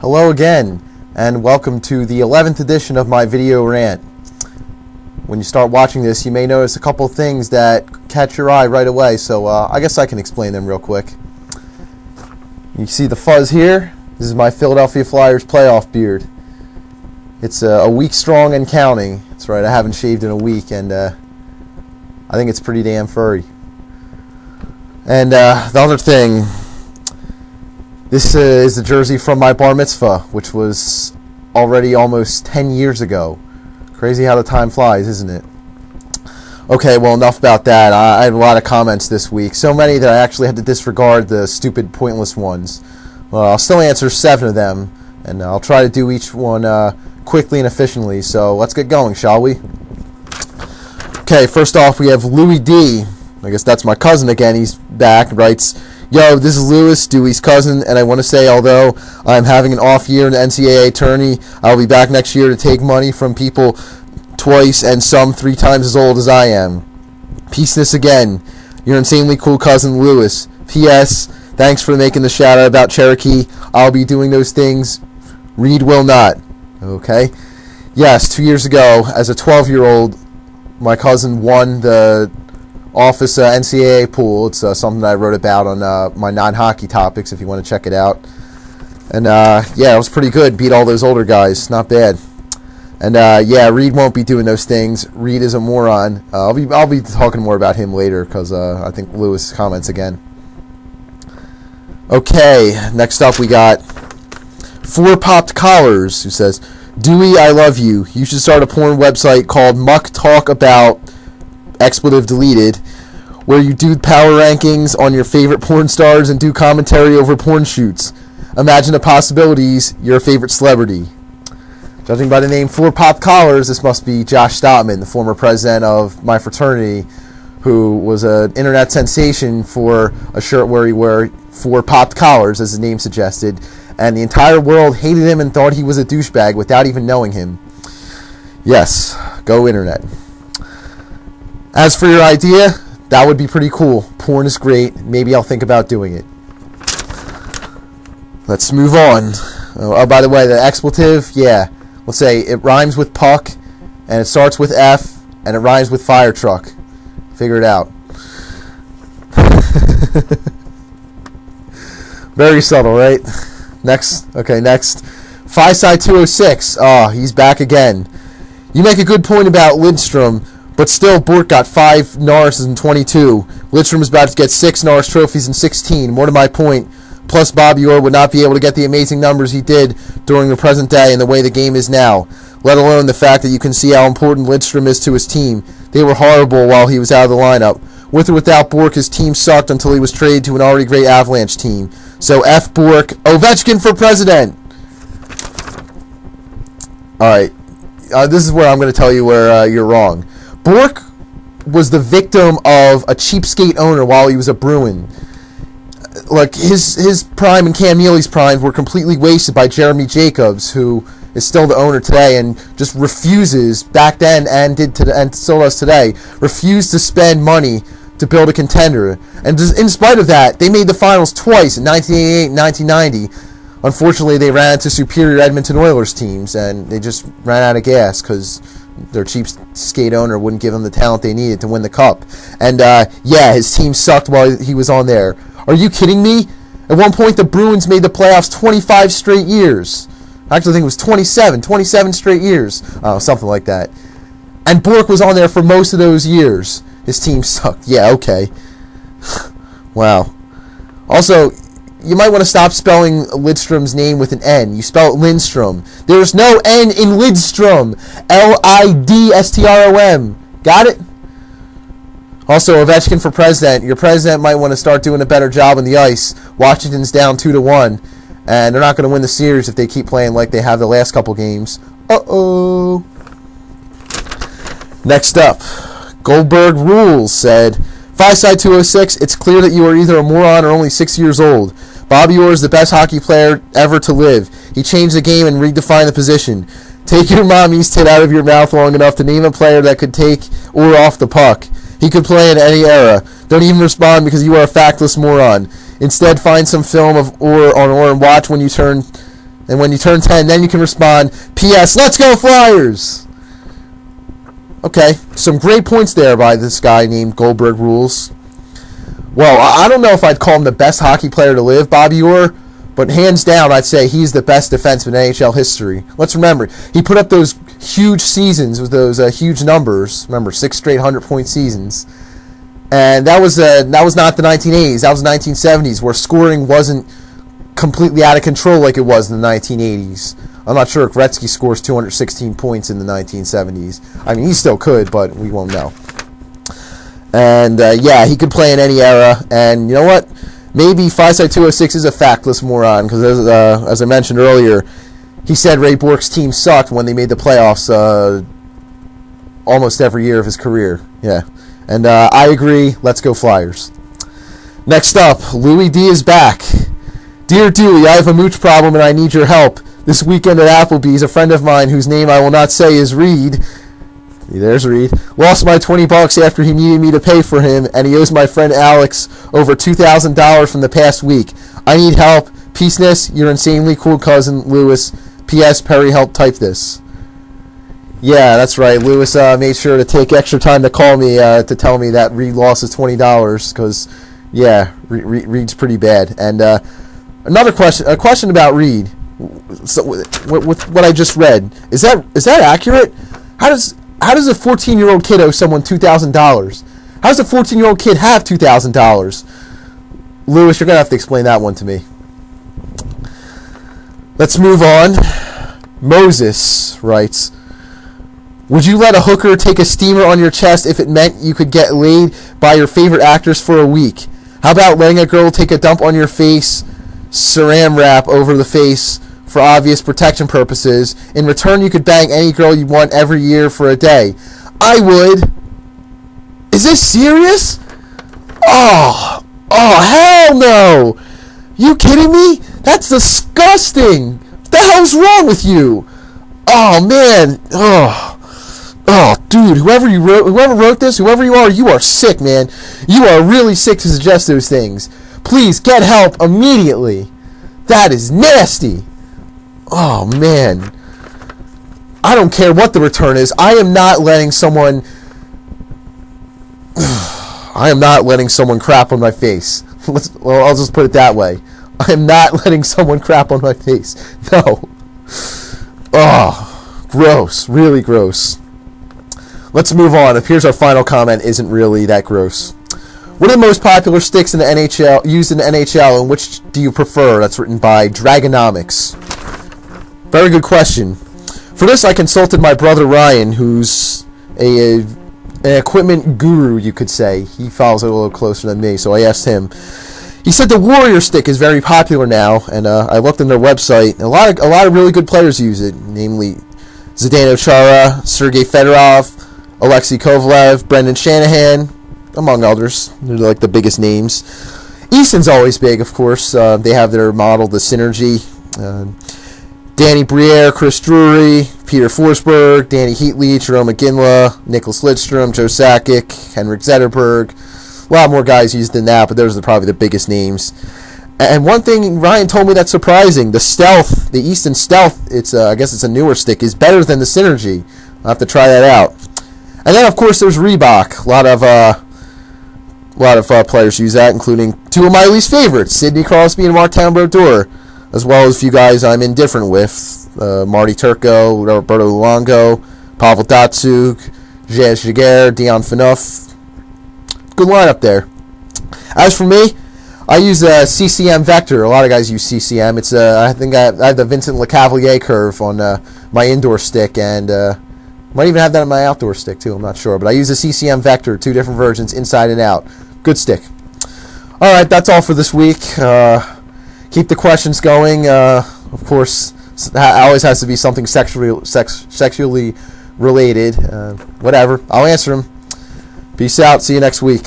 Hello again, and welcome to the 11th edition of my video rant. When you start watching this, you may notice a couple things that catch your eye right away, so I guess I can explain them real quick. You see the fuzz here? This is my Philadelphia Flyers playoff beard. It's a week strong and counting. That's right, I haven't shaved in a week, and I think it's pretty damn furry. And the other thing, this is the jersey from my bar mitzvah, which was already almost 10 years ago. Crazy how the time flies, isn't it? Okay, well, enough about that. I had a lot of comments this week. So many that I actually had to disregard the stupid, pointless ones. Well, I'll still answer 7 of them, and I'll try to do each one quickly and efficiently. So let's get going, shall we? Okay, first off, we have Louis D. I guess that's my cousin again. He's back and writes, "Yo, this is Louis, Dewey's cousin, and I want to say, although I'm having an off year in the NCAA tourney, I'll be back next year to take money from people twice and some 3 times as old as I am. Peaceness again. Your insanely cool cousin, Louis. P.S. Thanks for making the shout out about Cherokee. I'll be doing those things. Reed will not." Okay. Yes, 2 years ago, as a 12-year-old, my cousin won the office NCAA pool. It's something I wrote about on my non-hockey topics if you want to check it out. And yeah, it was pretty good. Beat all those older guys. Not bad. And yeah, Reed won't be doing those things. Reed is a moron. I'll be talking more about him later because I think Lewis comments again. Okay, next up we got 4 Popped Collars, who says, "Dewey, I love you. You should start a porn website called Muck Talk About expletive deleted, where you do power rankings on your favorite porn stars and do commentary over porn shoots. Imagine the possibilities. You're a favorite celebrity." Judging by the name 4 Popped Collars, this must be Josh Stoutman, the former president of my fraternity, who was an internet sensation for a shirt where he wore 4 popped collars, as the name suggested, and the entire world hated him and thought he was a douchebag without even knowing him. Yes, go internet. As for your idea, that would be pretty cool. Porn is great. Maybe I'll think about doing it. Let's move on. Oh, by the way, the expletive, yeah. Let's say it rhymes with puck, and it starts with F, and it rhymes with fire truck. Figure it out. Very subtle, right? Next. Okay, next. Physide206. Oh, he's back again. "You make a good point about Lidstrom, but still, Bork got 5 Norrises in 22. Lidstrom is about to get 6 Norris trophies in 16. More to my point, plus Bobby Orr would not be able to get the amazing numbers he did during the present day and the way the game is now, let alone the fact that you can see how important Lidstrom is to his team. They were horrible while he was out of the lineup. With or without Bork, his team sucked until he was traded to an already great Avalanche team. So F Bork, Ovechkin for president." Alright, this is where I'm going to tell you where you're wrong. Bork was the victim of a cheapskate owner while he was a Bruin. Like, his prime and Cam Neely's prime were completely wasted by Jeremy Jacobs, who is still the owner today and just refuses, back then and still does today, refused to spend money to build a contender. And in spite of that, they made the finals twice, in 1988 and 1990. Unfortunately, they ran into superior Edmonton Oilers teams, and they just ran out of gas because their cheap skate owner wouldn't give them the talent they needed to win the cup. And yeah, his team sucked while he was on there. Are you kidding me? At one point, the Bruins made the playoffs 25 straight years. I actually think it was 27 straight years. Something like that. And Bork was on there for most of those years. His team sucked. Yeah, okay. Wow. Also, you might want to stop spelling Lidstrom's name with an N. You spell it Lindstrom. There's no N in Lidstrom. Lidstrom. Got it? Also, Ovechkin for president. Your president might want to start doing a better job on the ice. Washington's down 2-1, and they're not going to win the series if they keep playing like they have the last couple games. Uh-oh. Next up, Goldberg Rules said, "Physide206, it's clear that you are either a moron or only 6 years old. Bobby Orr is the best hockey player ever to live. He changed the game and redefined the position. Take your mommy's tit out of your mouth long enough to name a player that could take Orr off the puck. He could play in any era. Don't even respond because you are a factless moron. Instead, find some film of Orr and watch when you turn And when you turn 10, then you can respond, P.S. Let's go Flyers! Okay, some great points there by this guy named Goldberg Rules. Well, I don't know if I'd call him the best hockey player to live, Bobby Orr, but hands down, I'd say he's the best defenseman in NHL history. Let's remember, he put up those huge seasons with those huge numbers. Remember, 6 straight 100-point seasons. And that was not the 1980s. That was the 1970s, where scoring wasn't completely out of control like it was in the 1980s. I'm not sure if Gretzky scores 216 points in the 1970s. I mean, he still could, but we won't know. And, yeah, he could play in any era. And you know what? Maybe 5Side206 is a factless moron, because as I mentioned earlier, he said Ray Bourque's team sucked when they made the playoffs almost every year of his career. Yeah. And I agree. Let's go Flyers. Next up, Louis D is back. Dear Dewey, I have a mooch problem and I need your help. This weekend at Applebee's, a friend of mine whose name I will not say is Reed. There's Reed. Lost my $20 after he needed me to pay for him, and he owes my friend Alex over $2,000 from the past week. I need help. Peaceness, your insanely cool cousin, Lewis. P.S. Perry helped type this. Yeah, that's right. Lewis made sure to take extra time to call me to tell me that Reed lost his $20 because, yeah, Reed's pretty bad. And another question, a question about Reed. So, with what I just read, is that accurate? How does a 14-year-old kid owe someone $2,000? How does a 14-year-old kid have $2,000? Lewis, you're gonna have to explain that one to me. Let's move on. Moses writes, would you let a hooker take a steamer on your chest if it meant you could get laid by your favorite actress for a week? How about letting a girl take a dump on your face, saran wrap over the face for obvious protection purposes? In return, you could bang any girl you want every year for a day. I would. Is this serious? Oh, hell no. You kidding me? That's disgusting. What the hell's wrong with you? Oh, man. Oh, dude, whoever wrote this, whoever you are sick, man. You are really sick to suggest those things. Please get help immediately. That is nasty. Oh, man. I don't care what the return is. I am not letting someone crap on my face. I'll just put it that way. I am not letting someone crap on my face. No. Oh, gross. Really gross. Let's move on. It appears our final comment isn't really that gross. What are the most popular sticks in the NHL, used in the NHL, and which do you prefer? That's written by Dragonomics. Very good question. For this, I consulted my brother Ryan, who's an equipment guru, you could say. He follows it a little closer than me, so I asked him. He said the Warrior stick is very popular now, and I looked on their website, and a lot of really good players use it, namely Zdeno Chara, Sergei Fedorov, Alexei Kovalev, Brendan Shanahan, among others. They're like the biggest names. Easton's always big, of course. They have their model, the Synergy. Danny Briere, Chris Drury, Peter Forsberg, Danny Heatley, Jerome McGinley, Nicholas Lidstrom, Joe Sakic, Henrik Zetterberg. A lot more guys used than that, but those are probably the biggest names. And one thing Ryan told me that's surprising, the Easton Stealth, I guess it's a newer stick, is better than the Synergy. I'll have to try that out. And then, of course, there's Reebok. A lot of players use that, including two of my least favorites, Sidney Crosby and Martin Brodeur, as well as a few guys I'm indifferent with, Marty Turco, Roberto Luongo, Pavel Datsyuk, Jazz Jaguar, Dion Phaneuf. Good lineup there. As for me, I use CCM Vector. A lot of guys use CCM. It's I think I have the Vincent Lecavalier curve on my indoor stick, and might even have that on my outdoor stick too. I'm not sure, but I use the CCM Vector, 2 different versions, inside and out. Good stick. All right, that's all for this week. Keep the questions going. Of course, always has to be something sexually related. Whatever. I'll answer them. Peace out. See you next week.